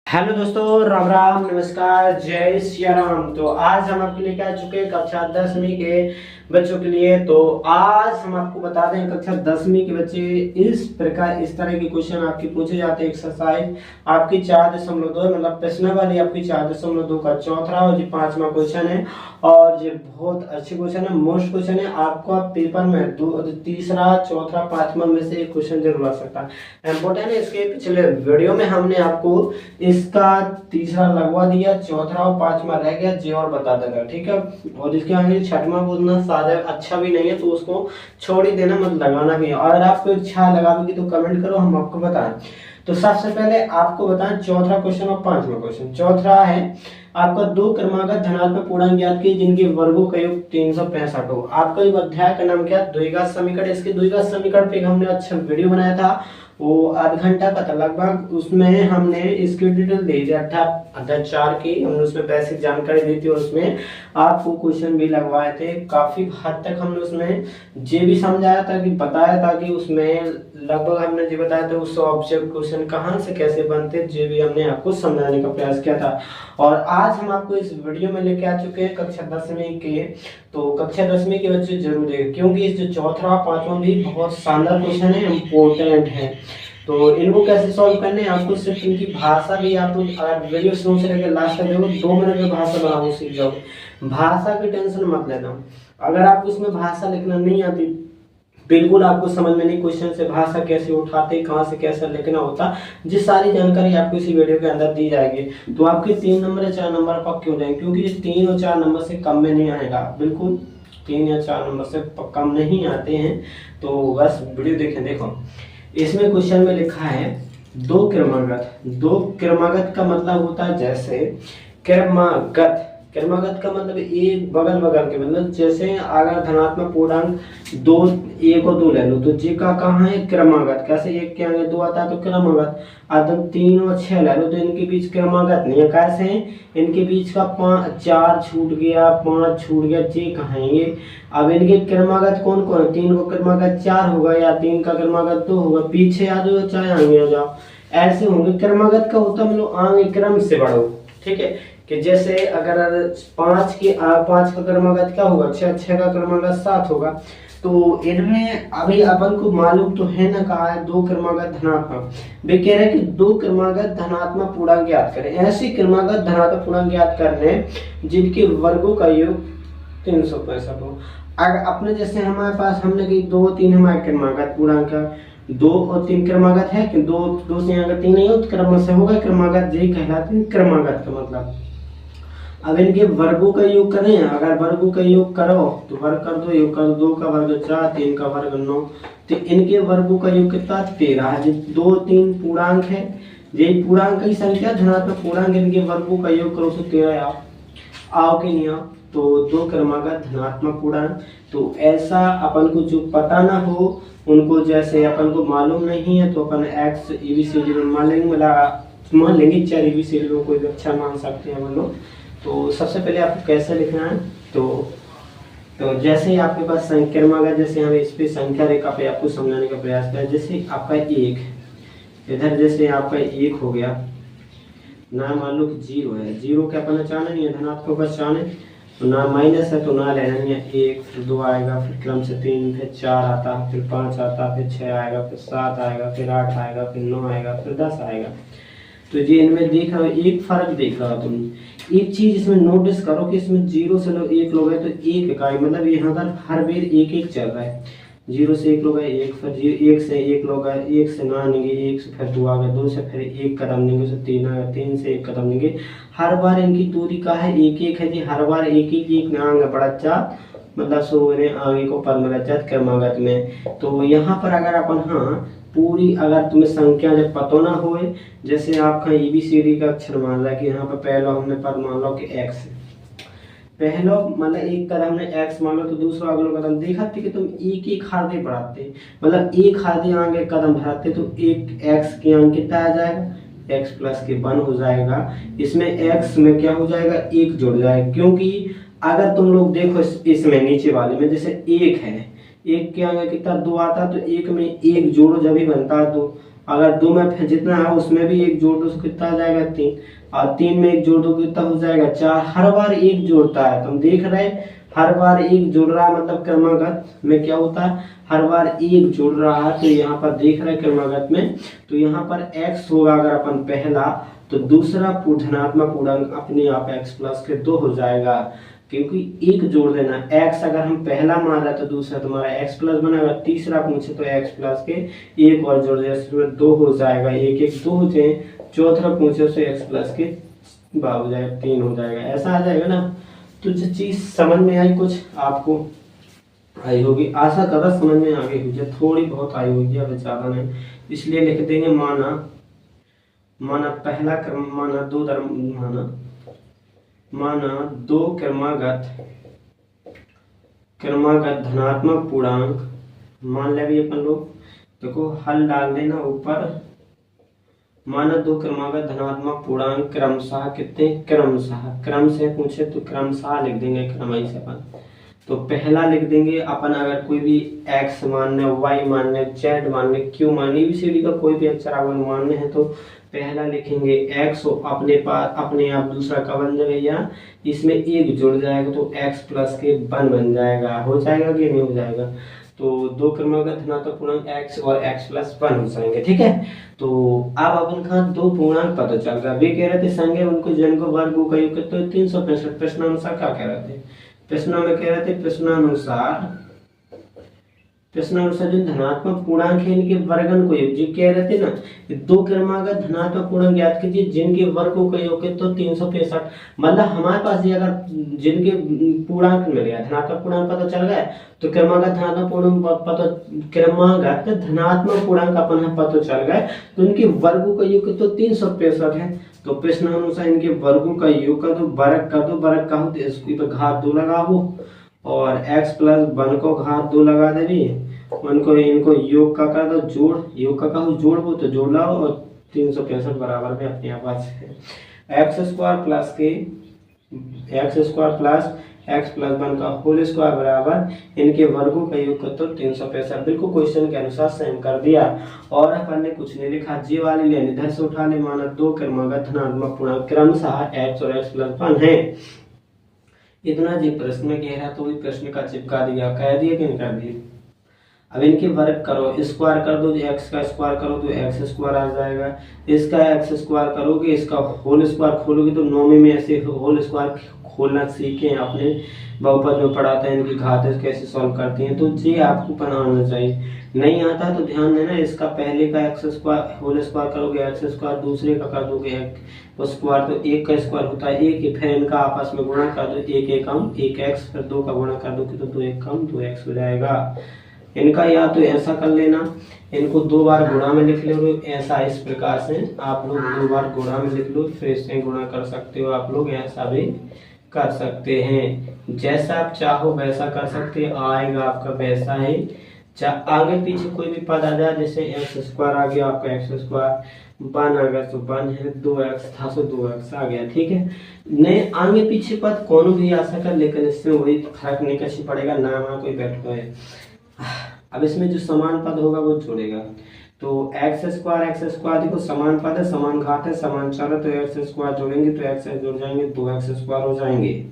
Hello दोस्तों, राम राम, नमस्कार, जय सिया राम। तो आज हम आपके लिए आ चुके हैं कक्षा 10वीं के बच्चों के लिए। तो आज हम आपको बता दें कक्षा 10वीं के बच्चे इस तरह के क्वेश्चन आपके पूछे जाते हैं। एक्सरसाइज आपकी 4.2 मतलब प्रश्न वाली आपकी 4.2 का चौथा और जो 5वां क्वेश्चन है। और ये बहुत अच्छे क्वेश्चन है, मोस्ट क्वेश्चन है। आपको पेपर में तीसरा, चौथा, 5वां में से एक क्वेश्चन जरूर आ सकता है। इम्पोर्टेंट है। इसके पिछले वीडियो में हमने आपको इसका तीसरा लगवा दिया, चौथा और 5वां रह गया, जे और बता देगा, ठीक है। और इसके आगे 6वां बोलना सादा अच्छा भी नहीं है, तो उसको छोड़ ही देना, मत लगाना भी है। और अगर आपको इच्छा लगाओगी तो कमेंट करो, हम आपको बताएं। तो सबसे पहले आपको बताएं चौथा क्वेश्चन और 5वां क्वेश्चन। चौथा है आपका दो क्रमागत धनात्मक पूर्णांक ज्ञात कीजिए जिनके वर्गों का योग 365 हो। आपका एक अध्याय का नाम क्या है? द्विघात समीकरण। इसके द्विघात समीकरण पे हमने अच्छा वीडियो बनाया था, वो आध घंटा का था लगभग। उसमें हमने इसकी डिटेल दे दी, अध्याय 4 की हमने उसमें बेसिक जानकारी दी थी और उसमें आपको क्वेश्चन भी लगवाए थे। काफी हद तक हमने उसमें ये भी समझाया था कि बताया था कि उसमें लगभग हमने ये बताया था उस ऑब्जेक्ट क्वेश्चन कहाँ से कैसे बनते, ये भी हमने आपको समझाने का प्रयास किया था। और आज हम आपको इस वीडियो में लेके आ चुके हैं कक्षा 10वीं के। तो कक्षा 10वीं के बच्चे जरूर देखें, क्योंकि इस जो चौथा और 5वां भी बहुत शानदार क्वेश्चन है, इम्पोर्टेंट है। तो इनको कैसे सॉल्व करने हैं आपको सिर्फ इनकी भाषा भी, आप अगर वीडियो शुरू से लेकर लास्ट तक देखो 2 मिनट में भाषा बनाओ सीख जाओगे। भाषा की टेंशन मत लेना। अगर आपको उसमें भाषा लिखना नहीं आती, बिल्कुल आपको समझ में नहीं क्वेश्चन से भाषा कैसे उठाते, कहाँ से कैसे लिखना होता, जिस सारी जानकारी आपको इसी वीडियो के अंदर दी जाएगी, तो आपके 3 नंबर या 4 नंबर पक्के हो जाएंगे। क्योंकि 3 और 4 नंबर से कम में नहीं आएगा, बिल्कुल 3 या 4 नंबर से कम नहीं आते हैं। तो बस वीडियो देखें। देखो इसमें क्वेश्चन में लिखा है दो क्रमागत। दो क्रमागत का मतलब होता है जैसे क्रमागत, क्रमागत का मतलब एक बगल बगल के, मतलब जैसे अगर धनात्मक पूर्णांक 2, 1 और 2 ले लो तो जी का कहाँ है क्रमागत। कैसे 1 के आगे 2 आता है तो क्रमागत। अगर 3 और 6 ले लो तो इनके बीच क्रमागत नहीं है। कैसे इनके बीच का 4 छूट गया, 5 छूट गया, जी कहाँ है ये। अब इनके क्रमागत कौन कौन है? 3 को क्रमागत 4 होगा, या 3 का क्रमागत 2 होगा। पीछे आ जाओ चाहे आगे आ जाओ, ऐसे होंगे। क्रमागत का होता मतलब आगे क्रम से बढ़ो, ठीक है। कि जैसे अगर 5 का क्रमागत क्या होगा? 6, 6 का क्रमागत 7 होगा। तो इनमें अभी अपन को मालूम तो है ना, कहा है दो क्रमागत धनात्मक। वे कह रहे हैं कि दो क्रमागत धनात्मक पूर्णांक ज्ञात करें। ऐसे क्रमागत धनात्मक पूर्णांक ज्ञात करने जिनके वर्गों का योग 365 हो। अगर अपने जैसे हमारे पास हमने कही 2, 3 हमारे क्रमागत पूर्णांक, 2 और 3 क्रमागत है कि 2 से अगर 3 नहीं हो तो क्रम से होगा क्रमागत, यही कहलाते हैं क्रमागत का मतलब। अब इनके वर्गों का योग करें, अगर वर्गों का योग करो तो वर्ग कर दो, योग कर दो, 2 का वर्ग 4, 3 का वर्ग 9। तो इनके वर्गों का योग कितना? 13 है। 2, 3 पूर्णांक है, यही पूर्णांक की संख्या धनात्मक पूर्णांक, इनके वर्गों का योग करो तो 13 आओ कि नहीं आओ। तो दो क्रमागत धनात्मक पूर्णांक। तो ऐसा अपन को जो पता ना हो उनको, जैसे अपन को मालूम नहीं है तो अपन एक्स एबीसीडी में मान लेंगे, मान लेंगे 4 एबीसीडी में कोई भी अच्छा मान सकते हैं हम लोग। तो सबसे पहले आपको कैसे लिखना है, तो जैसे ही आपके पास क्रमागत, जैसे हम इस पे संख्या रेखा पे आपको समझाने का प्रयास करें। जैसे आपका 1 इधर, जैसे आपका 1 हो गया ना, मान लो कि 0 है, 0 के अपन अचानक नहीं है, धनात्मक अचानक तो ना माइनस है तो ना लेना नहीं है। 1, फिर 2 आएगा, फिर क्रम से 3, फिर 4 आता, फिर 5 आता, फिर 6 आएगा, फिर 7 आएगा, फिर 8 आएगा, फिर 9 आएगा, फिर 10 आएगा। तो ये इनमें देख रहा हो, एक फर्क देख रहा हो तुम। एक चीज इसमें नोटिस करो कि इसमें 0 से लोग 1 लोग है तो 1 इकाई, मतलब यहाँ पर हर बेर 1-1 चल रहा है। 0 से 1 लोग है 1, फिर 1 से 1 लोग है 1 से ना लेंगे, 1 से फिर 2 आ गए, 2 से फिर 1 कदम लेंगे, से 3 आ गए, 3 से 1 कदम लेंगे। हर बार इनकी दूरी का है 1-1 है जी, हर बार 1-1 ना आगे बढ़ा, मतलब सो आगे को पद में क्रमागत में। तो यहाँ पर अगर अपन पूरी, अगर तुम्हें संख्या जब पता ना हो, जैसे आपका एबीसीडी का अक्षर मान रहा है कि यहाँ पर पहला हमने पद मान लो कि एक्स, पहला मतलब एक कदम हमने एक्स मान लो, तो दूसरा अगला कदम देखा थी कि तुम एक हाथे बढ़ाते, मतलब एक हाथे आगे कदम बढ़ाते तो एक एक्स के अंक कितना आ जाएगा? एक्स प्लस के 1 हो जाएगा। इसमें एक्स में क्या हो जाएगा? 1 जुड़ जाएगा। क्योंकि अगर तुम लोग देखो इसमें नीचे वाले में जैसे 1 है, 1 के आगे कितना 2 आता, तो 1 में 1 जोड़ो जब ही बनता है 2। अगर 2 में फिर जितना है उसमें भी 1 जोड़ दो तो कितना आ जाएगा 3, और 3 में 1 जोड़ दो कितना हो जाएगा 4। हर बार 1 जोड़ता है, तुम देख रहे हैं हर बार 1 जोड़ रहा है, मतलब क्रमागत में क्या होता है हर बार 1 जोड़ रहा है। तो यहाँ पर देख रहे हैं क्रमागत में, तो यहाँ पर x होगा अगर अपन पहला, तो दूसरा धनात्मक पूर्णांक अपने आप x प्लस के 2 हो जाएगा, क्योंकि 1 जोड़ देना। x अगर हम पहला मान रहे तो दूसरा तुम्हारा x प्लस बनेगा, तीसरा पूछे तो x प्लस के 1 और जोड़ दिया, इसमें 2 हो जाएगा, 1 1 2 हो जाए, चौथा पूछे तो x प्लस के 12 हो जाएगा, 3 हो जाएगा, ऐसा आ जाएगा ना। तो जो चीज समझ में आई कुछ आपको आई होगी, आशा कर रहा समझ में आ गई होगी, थोड़ी बहुत आई होगी, अब ज्यादा नहीं, इसलिए लिख देंगे माना पहला क्रम, माना दो क्रमागत धनात्मक पूर्णांक मान ले भी अपन लोग, देखो हल डाल देना ऊपर, माना 2 क्रमागत धनात्मक पूर्णांक क्रमशः कितने, क्रम से पूछे तो क्रमशः लिख देंगे, क्रमशः से अपन। तो पहला लिख देंगे अपन, अगर कोई भी x मानने, y मानने, z मानने, q मानने, ABCD का कोई भी अक्षर अगर मानने हैं तो पहला लिखेंगे x, अपने पास अपने आप दूसरा का बन जाएगा, इसमें 1 जुड़ जाएगा तो x प्लस के 1 बन जाएगा, हो जाएगा कि नहीं हो जाएगा। तो 2 क्रमागत धनात्मक पूर्णांक x और x प्लस 1 हो जाएंगे, ठीक है। तो अब अपन का 2 पूर्णांक पता चल रहा है, वे कह रहे थे संज्ञा उनको जन को वर्ग का योग तो 365। प्रश्नानुसार क्या कह रहे थे, प्रश्न में कह रहे थे प्रश्नानुसार जो धनात्मक पूर्णांक है इनके वर्गन को योग, जो कह रहे थे ना 2 क्रमागत धनात्मक पूर्णांक याद कीजिए जिनके वर्गों का योग तो 365, मतलब हमारे पास ये अगर जिनके पूर्णांक मिल गया, धनात्मक पूर्णांक पता चल गया, तो क्रमागत धनात्मक पूर्णांक अपन पता चल गए, तो इनके वर्गों का योग तो 365 है। तो प्रश्न अनुसार इनके वर्गों का योग का तो वर्ग का हो तो इसकी पे घात 2 लगाओ, और x प्लस 1 को घात 2 लगा देंगे, उनको इनको योग का कर दो जोड़, योग का हो जोड़ वो तो जोड़ लाओ, और 365 बराबर में अपने आप आ जाए x square plus x plus 1 का होल स्क्वायर बराबर इनके वर्गों का योग तो 365, बिल्कुल क्वेश्चन के अनुसार सेम कर दिया। और अपन ने कुछ नहीं लिखा, जी वाली लेनी इधर से उठा ले, माना 2 क्रमागत धनात्मक पूर्णांक क्रमशः x और x प्लस 1 है, इतना जी प्रश्न में कह रहा तो वही प्रश्न का चिपका दिया, कह दिया कि नहीं कर दिया। अब इनके वर्ग करो, स्क्वायर कर दो, x का स्क्वायर करो तो x स्क्वायर आ जाएगा, इसका x स्क्वायर करोगे, इसका होल स्क्वायर खोलोगे तो नौवीं में ऐसे होल स्क्वायर खोलना सीखे अपने बहुपद में पढ़ाते हैं, इनकी घात कैसे सॉल्व करती हैं, तो ये आपको बनाना चाहिए। नहीं आता तो ध्यान देना, इसका पहले का x स्क्वायर होल स्क्वायर करोगे x स्क्वायर, दूसरे का कर दोगे x स्क्वायर, तो 1 का स्क्वायर होता है 1, फिर इनका आपस में गुणा कर दो, 1 1 कम 1x, फिर 2 का गुणा कर दो तो 2 1 कम 2x हो जाएगा। इनका या तो ऐसा कर लेना, इनको 2 बार गुणा में लिख लो, ऐसा इस प्रकार से आप लोग 2 बार गुणा में लिख लो, फिर इससे गुणा कर सकते हो आप लोग, ऐसा भी कर सकते हैं, जैसा आप चाहो वैसा कर सकते हो, आएगा आपका वैसा ही। आगे पीछे कोई भी पद आ जाए, जैसे एक्स स्क्वायर आ गया आपका x स्क्वायर, 1 आ गया तो 1 है, 2x था तो 2x आ गया, ठीक है। नए आगे पीछे पद कौन भी आ सका, लेकिन इसमें वही फर्क नहीं कैसे पड़ेगा, ना वहाँ कोई बैठो है। अब इसमें जो समान पद होगा वो जोड़ेगा, तो x स्क्वायर देखो समान पद है, समान घात है, समान चर है, तो x स्क्वायर जोड़ेंगे तो x जुड़ जाएंगे, 2x स्क्वायर हो जाएंगे।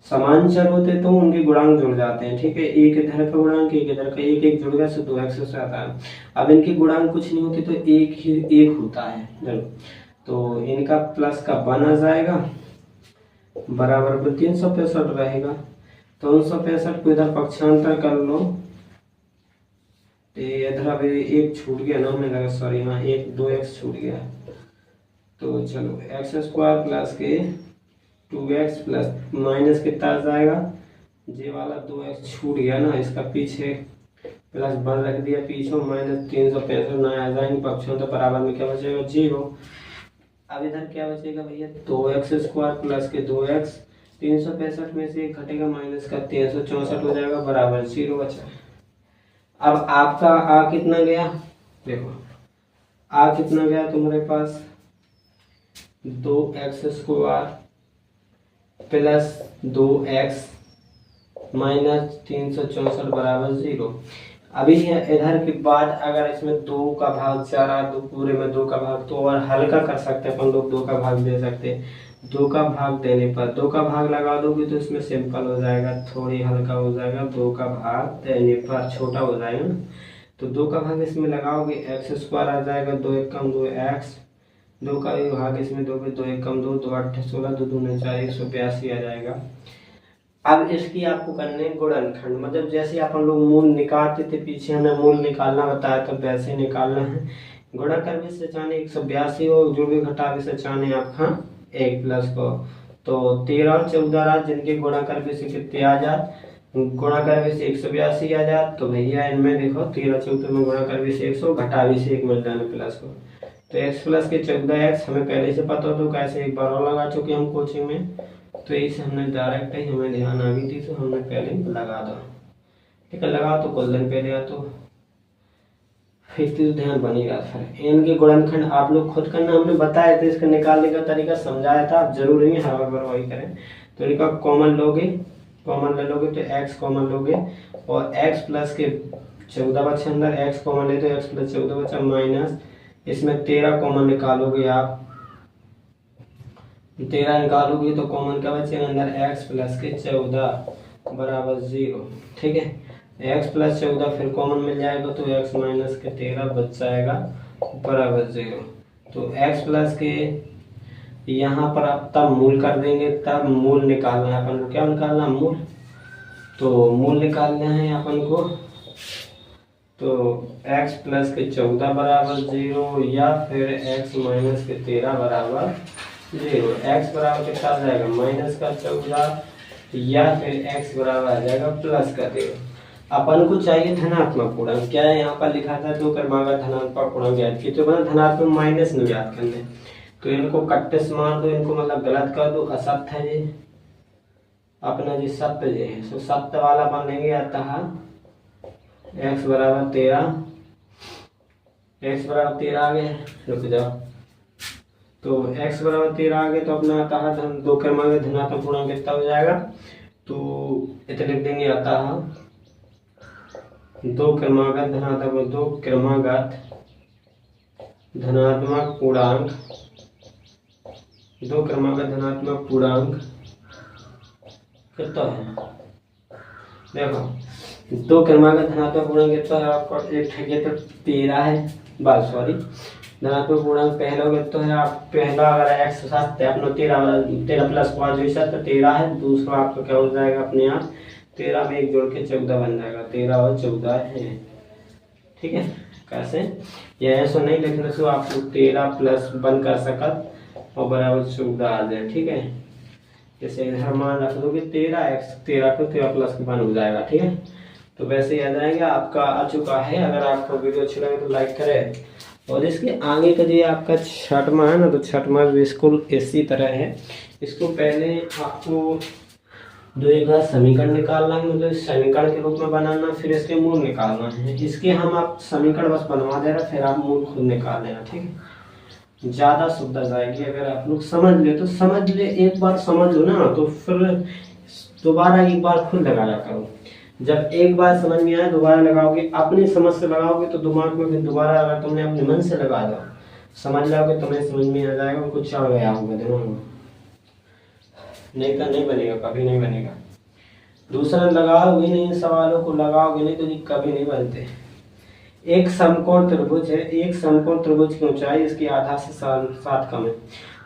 समान चर होते तो उनके गुणांक जुड़ जाते हैं, ठीक है, एक इधर का गुणांक एक इधर का, एक एक जुड़ गया तो 2x आता है। अब इनके गुणांक कुछ नहीं होते तो एक ही एक होता है, चलो तो इनका प्लस का 1 आ जाएगा, बराबर 365 रहेगा, तो 365 को इधर पक्षांतर कर लो, इधर अब एक छूट गया ना, हमें लगा सॉरी हाँ 2x छूट गया, तो चलो x स्क्वायर प्लस के 2x प्लस माइनस कितना आ जाएगा, ये वाला 2x छूट गया ना, इसका पीछे प्लस 1 रख दिया पीछे, माइनस 365 ना आ जाएंगे पक्षों, तो बराबर में क्या बचेगा 0। अब इधर क्या बचेगा भैया, 2x स्क्वायर प्लस के 2x, 365 में से घटेगा माइनस का 364 हो जाएगा, बराबर 0 बचा। अब आपका आ कितना गया, देखो आ कितना गया तुम्हारे पास, 2x square plus 2x minus 364 बराबर 0। अभी इधर के बाद अगर इसमें 2 का भाग 4 आ तो पूरे में 2 का भाग तो और हल्का कर सकते हैं अपन लोग, 2 का भाग दे सकते हैं। 2 का भाग देने पर 2 का भाग लगा दोगे तो इसमें सिंपल हो जाएगा, थोड़ी हल्का हो जाएगा। 2 का भाग देने पर छोटा हो जाएगा ना, तो 2 का भाग इसमें लगाओगे एक्स स्क्वायर आ जाएगा, 2 एक कम 2 एक्स, 2 का भी भाग इसमें दोगे 2 एक कम 2, 2 8 16, 2 दूनी 4, 182 आ जाएगा। अब इसकी आपको करने गुणनखंड, मतलब जैसे अपन लोग मूल निकालते थे, पीछे हमें मूल निकालना बताया तो वैसे निकालना है। गुणा कर भी सचाने 182 और जो भी घटा भी सचाने आपका 1 प्लस को, तो 13 और 14 जिनके गुणा कर भी से कितने आ जात, गुणा कर भी से 182 आ जात। तो भैया इनमें देखो 13 14 में गुणा कर भी से 100 घटा भी से 1 मिल जाने प्लस को, तो x प्लस के 14x हमें पहले से पता हो तो कैसे एक बार और लगा चुके हम कोचिंग में, तो इसे हमने डायरेक्ट ही हमें ध्यान आ गई थी तो हमने पहले लगा दो। ठीक है, लगा तो गोल्डन पे दिया तो फिर तो ध्यान बनेगा। फिर एन के गुणनखंड आप लोग खुद करना, हमने बताया था इसका निकालने का तरीका समझाया था, आप जरूर नहीं हर बार वही करें। तो इनका कॉमन लोगे, कॉमन ले लोगे तो x कॉमन लोगे और x प्लस के 14 बचे अंदर, x कॉमन ले तो x प्लस 14 बचा माइनस इसमें 13 कॉमन निकालोगे आप, 13 निकालोगे तो कॉमन का बचेगा अंदर x प्लस के 14 बराबर 0। ठीक है, x प्लस 14 फिर कॉमन मिल जाएगा तो x माइनस के 13 बच जाएगा बराबर 0। तो x प्लस के यहाँ पर आप तब मूल कर देंगे, तब मूल निकालना है अपन को। क्या निकालना है? मूल। तो मूल निकालना है अपन को, तो x प्लस के 14 बराबर 0 या फिर x माइनस के 13 बराबर 0। x बराबर कितना आ जाएगा? माइनस का 14 या फिर x बराबर आ जाएगा प्लस का 13। अपन को चाहिए धनात्मक पूर्णांक। क्या है यहाँ पर लिखा था? 2 क्रमांक धनात्मक पूर्णांक ज्ञात कीजिए। तो धनात्मक माइनस नहीं ज्ञात करने, तो इनको कट्टे से मार दो, इनको मतलब गलत कर दो। असत्य है जी अपना जी, सत्य जी है, तो सत्य वाला बनेंगे आता है x बराबर 13, x बराबर 13 आ गए, रुक जाओ। तो x बराबर 13 आ गए तो अपना आता है 2 क्रमांक धनात्मक पूर्णांक कितना हो जाएगा? तो इतने लिख देंगे आता है 2 क्रमागत धनात्मक, 2 क्रमागत धनात्मक पूर्णांक, 2 क्रमागत धनात्मक पूर्णांक कितना है? देखो 2 क्रमागत धनात्मक पूर्णांक कितना है आपका? एक है तो 13 है, बात सॉरी धनात्मक पूर्णांक पहला कितना है? आप पहला अगर x सत्य है अपना 13 प्लस 5 जो सत्य 13 है, दूसरा आपका क्या हो जाएगा अपने आप 13 में 1 जोड़ के 14 बन जाएगा, 13 और 14 है। ठीक है, कैसे? या ऐसा नहीं लिखने से आप लोग 13 प्लस 1 कर सकत और बराबर 14 आ जाए। ठीक है, जैसे इधर मान रख दोगे 13x, 13 को 13 प्लस 1 हो जाएगा। ठीक है, तो वैसे ही आ जाएगा। आपका आ चुका है। अगर आपको वीडियो अच्छी लगे तो लाइक करें। और इसके आगे का जो आपका छठवां है ना, तो छठवां बिल्कुल इसी तरह है। इसको पहले आपको दो एक बार समीकरण निकालना है, मतलब समीकरण के रूप में बनाना, फिर इसके मूल निकालना है। इसके हम आप समीकरण बस बनवा दे रहे, फिर आप मूल खुद निकाल लेना। ठीक है, ज्यादा सुविधा जाएगी। अगर आप लोग समझ ले तो समझ ले, एक बार समझ लो ना तो फिर दोबारा एक बार खुद लगाया करो। जब एक बार समझ में आए दोबारा लगाओगे, अपनी समझ से लगाओगे तो दिमाग में फिर दोबारा अगर तुमने अपने मन से लगा दो समझ लोगे, तुम्हें समझ में आ जाएगा, कुछ आ गया होगा दिमाग में। नहीं तो नहीं बनेगा, कभी नहीं बनेगा। दूसरा लगाओगे नहीं, सवालों को लगाओगे नहीं तो ये कभी नहीं बनते। एक समकोण त्रिभुज है, एक समकोण त्रिभुज की ऊंचाई इसकी आधार से 7 कम है।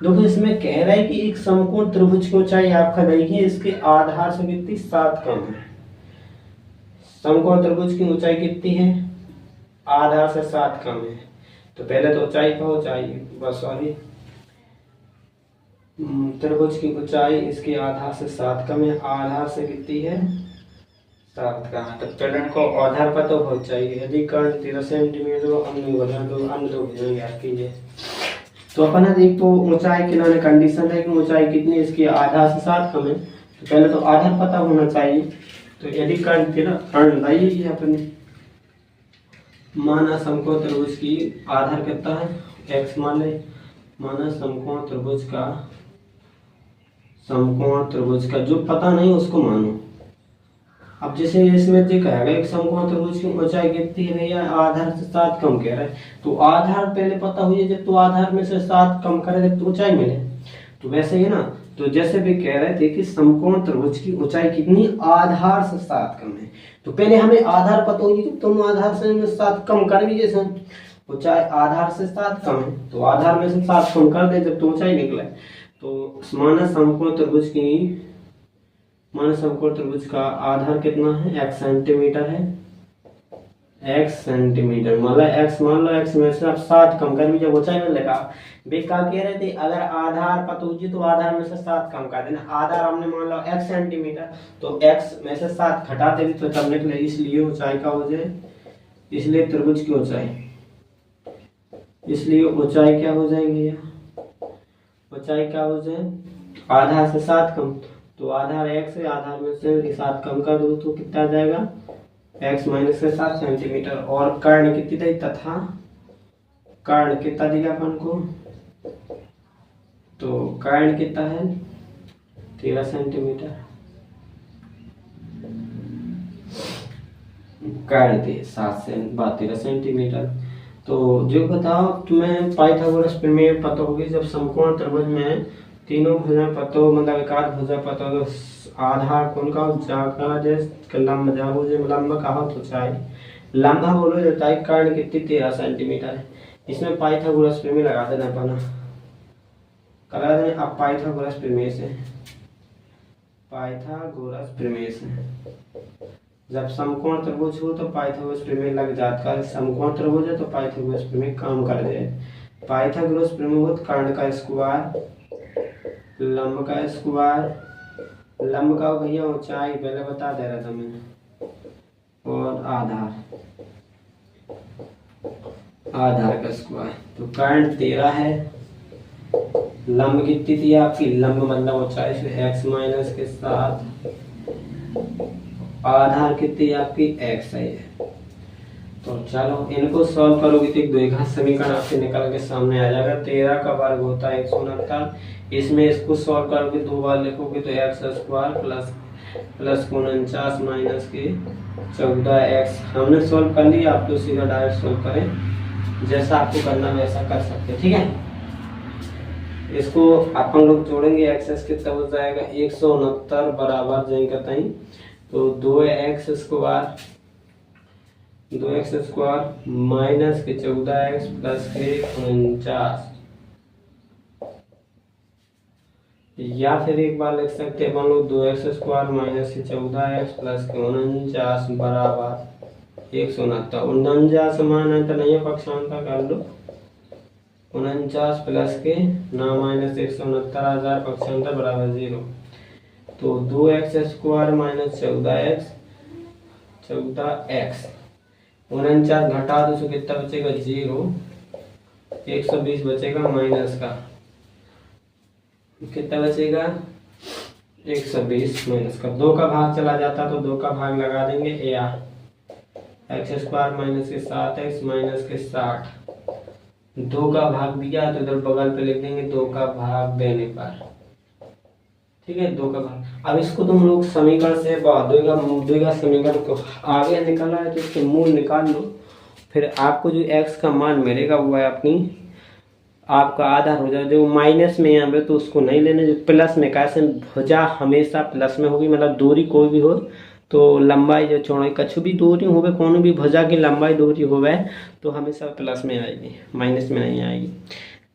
देखो इसमें कह रहा है कि एक समकोण त्रिभुज की ऊंचाई आपका देखिए इसके आधार से कितनी 7 कम है। समकोण त्रिभुज की ऊंचाई कितनी है? आधार से 7 कम है। तो पहले तो ऊंचाई पर ऊंचाई बस सॉरी त्रिभुज की ऊंचाई इसके आधार से 7 कम है। आधार से कितनी है? 7 का। तो पेड़ को आधार पर तो बहुत चाहिए। यदि कर्ण 13 सेंटीमीटर अन्य दो भुजाएं ज्ञात कीजिए। तो अपन एक तो ऊंचाई के लिए कंडीशन है कि ऊंचाई कितनी इसकी आधार से 7 कम है, तो पहले तो आधार पता होना चाहिए। तो यदि कर्ण 13 कर्ण लाइए अपने माना समकोण त्रिभुज की आधार कितना है? x मान ले। माना समकोण त्रिभुज का जो पता नहीं उसको मानो। अब जैसे इसमें देखा है एक समकोण त्रिभुज की ऊंचाई कितनी है भैया, आधार से 7 कम कह रहा है, तो आधार पहले पता हुई जब तो आधार में से 7 कम करे जब तो ऊंचाई मिले, तो वैसे ही ना। तो जैसे भी कह रहे थे कि समकोण त्रिभुज की ऊंचाई कितनी, आधार से 7 कम है, तो पहले हमें आधार पता होगी जब तुम आधार से 7 कम कर भी, जैसे ऊंचाई आधार से 7 कम है तो आधार में से 7 कम कर दे जब तो ऊंचाई निकले। तो माना समकोण त्रिभुज का आधार कितना है, x सेंटीमीटर है, x सेंटीमीटर मतलब x मान लो x में से आप 7 कम कर भी जब ऊंचाई में लगा बेका कह रहे थे अगर आधार पता होगी तो आधार में से 7 कम कर देना। आधार हमने मान लो x सेंटीमीटर, तो x में से 7 घटा दे तो तब निकले, इसलिए ऊंचाई का हो जाए, इसलिए त्रिभुज की ऊंचाई, इसलिए ऊंचाई क्या हो जाएगी, ऊंचाई क्या हो जाए, आधार से 7 कम, तो आधार x है, आधार में से 7 कम कर दो तो कितना आ जाएगा, x माइनस के 7 सेंटीमीटर। और कर्ण कितनी दी, तथा कर्ण कितना दिया अपन को, तो कर्ण कितना है 13 सेंटीमीटर, कर्ण थे 7 से 13 सेंटीमीटर। तो जो बताओ तुम्हें पाइथागोरस प्रमेय पता होगी, जब समकोण त्रिभुज में तीनों भुजा पता हो, मतलब एकाध भुजा पता हो, तो आधार कौन का जाका जैसे लंब जाओ जो लंब का हो तो चाहे लंबा बोलो जाता है, कर्ण कितनी 13 सेंटीमीटर है। इसमें पाइथागोरस प्रमेय लगा देना अपना, करा दें अब पाइथागोरस प्रमेय से, पाइथागोरस प्रमेय से जब समकोण त्रिभुज हो तो पाइथागोरस प्रमेय लग जाता है, समकोण त्रिभुज है तो पाइथागोरस प्रमेय काम कर जाए। पाइथागोरस प्रमेय हो कर्ण का स्क्वायर, लंब का स्क्वायर, लंब का भैया ऊंचाई पहले बता दे रहा था मैंने, और आधार का स्क्वायर, तो कर्ण 13 है, लंब कितनी थी आपकी, लंब मतलब ऊंचाई से x माइनस के साथ, आधार कितनी आपकी x है। तो चलो इनको सॉल्व करोगे तो एक द्विघात समीकरण आपसे निकल के सामने आ जाएगा। 13 का वर्ग होता है 169, इसमें इसको सॉल्व करोगे 2 बार लिखोगे तो x स्क्वायर प्लस 49 माइनस के 14x। हमने सॉल्व कर लिया, आप तो सीधा डायरेक्ट सॉल्व करें, जैसा आपको करना वैसा कर सकते, ठीक है। इसको अपन लोग जोड़ेंगे, एक्स कितना हो जाएगा 169 बराबर जाएंगे कतई, तो 2x स्क्वायर माइनस के 14x प्लस के 49, या फिर एक बार लिख सकते हैं मान लो 2x स्क्वायर माइनस के 14x प्लस के 49 बराबर 169। 49 समानांतर नहीं है, पक्षांतर कर लो, 49 प्लस के ना माइनस 169,000 पक्षांतर बराबर 0, तो 2x स्क्वायर माइनस 14x 49 घटा दो तो कितना बचेगा 0, 120 बचेगा, माइनस का कितना बचेगा 120 माइनस का 2 का भाग चला जाता तो 2 का भाग लगा देंगे, या x स्क्वायर माइनस के 7x माइनस के 60, 2 का भाग दिया तो इधर बगल पे लिख देंगे 2 का भाग देने पर, ठीक है 2 का भाग। अब इसको तुम लोग समीकरण से द्विघात समीकरण को आगे निकालना है तो इसके मूल निकाल लो, फिर आपको जो x का मान मिलेगा वो है अपनी आपका आधार हो जाए, जो माइनस में यहाँ पे तो उसको नहीं लेने, जो प्लस में कैसे भुजा हमेशा प्लस में होगी, मतलब दूरी कोई भी हो तो लंबाई जो चौड़ाई कछु भी दूरी होवे, कौन भी भुजा की लंबाई दूरी होवे तो हमेशा प्लस में आएगी, माइनस में नहीं आएगी।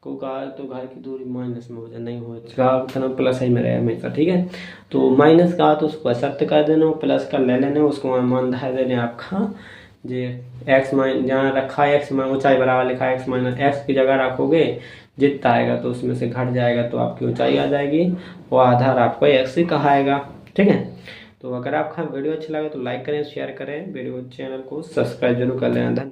को कहा तो घर की दूरी माइनस में हो जाए, नहीं हो प्लस ही में रहे हमेशा, ठीक है। तो माइनस का तो उसको असत्य कर देना, प्लस का ले लेना, उसको मान धर देने आपका जे एक्स माइन जहाँ रखा है एक्स माइन ऊंचाई बराबर लिखा है एक्स माइनस एक्स की जगह रखोगे जितना आएगा तो उसमें से घट जाएगा तो आपकी ऊंचाई आ जाएगी, वो आधार आपको एक्स ही कहाएगा, ठीक है। तो अगर आपका वीडियो अच्छा लगे तो लाइक करें, शेयर करें, वीडियो चैनल को सब्सक्राइब जरूर कर लेना।